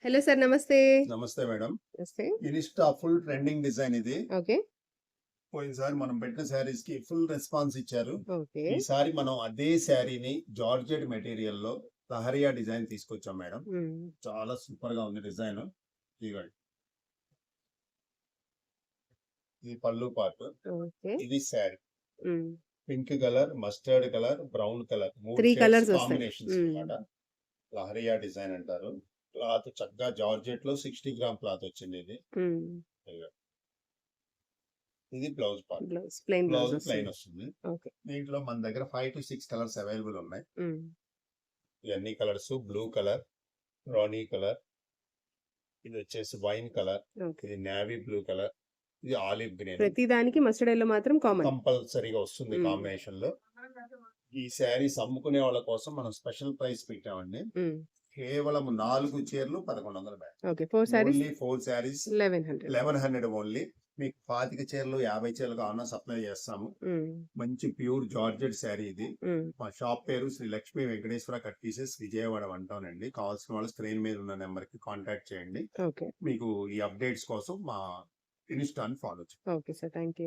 Hello sir నమస్తే. నమస్తే madam. నమస్తే. ఇనిస్టా ఫుల్ ట్రెండింగ్ డిజైన్ ఇది. ఓకే. పోయినసారి మనం పెట్టిన శారీస్ కి ఫుల్ రెస్పాన్స్ ఇచ్చారు. ఓకే. ఈసారి మనం అదే శారీని జార్జెట్ మెటీరియల్ లో లహరియా డిజైన్ తీసుకొచ్చాం మేడం. చాలా సూపర్ గా ఉంది డిజైన్. ఇదిగోండి, ఇది పళ్ళు పార్ట్, ఓకే. ఇది sari. Pink colour, mustard colour, brown colour, 3 colours వస్తాయి. కాంబినేషన్స్ అన్నమాట. లహరియా డిజైన్ అంటారు. క్లాత్ చక్కగా జార్జెట్ లో 60 గ్రామ్ క్లాత్ వచ్చింది ఇది. ఇదిగోండి. ఇది బ్లౌజ్ పార్ట్. బ్లౌజ్ ప్లెయిన్ వస్తుంది. దీంట్లో మన దగ్గర 5 to 6 కలర్స్ అవైలబుల్ ఉన్నాయి. ఇవన్నీ కలర్స్ బ్లూ కలర్, రాణి కలర్, ఇది వచ్చేసి వైన్ కలర్, ఇది నేవీ బ్లూ కలర్, ఇది ఆలివ్ గ్రీన్. ప్రతి దానికి మస్టర్డ్ ఎల్లో మాత్రం కామన్ కంపల్సరీగా వస్తుంది కాంబినేషన్ లో. ఈ శారీస్ అమ్ముకునే వాళ్ళ కోసం మనం స్పెషల్ ప్రైస్ పెట్టామండి. కేవలం 4 చీరలు 1100. ఓకే. 4 సారీస్ 4 శారీస్ 1100 ఓన్లీ. మీకు 25 చీరలు 50 చీరలు కావాలన్నా సప్లై చేస్తాము. మంచి ప్యూర్ జార్జెట్ శారీ ఇది. మా షాప్ పేరు శ్రీ లక్ష్మీ వెంకటేశ్వర కట్ పీసెస్ విజయవాడ అంటానండి. కావాల్సిన వాళ్ళు స్క్రీన్ మీద ఉన్న నెంబర్ కి కాంటాక్ట్ చేయండి. మీకు ఈ అప్డేట్స్ కోసం మా ఇన్స్టాని ఫాలో చేయండి. Okay sir, thank you.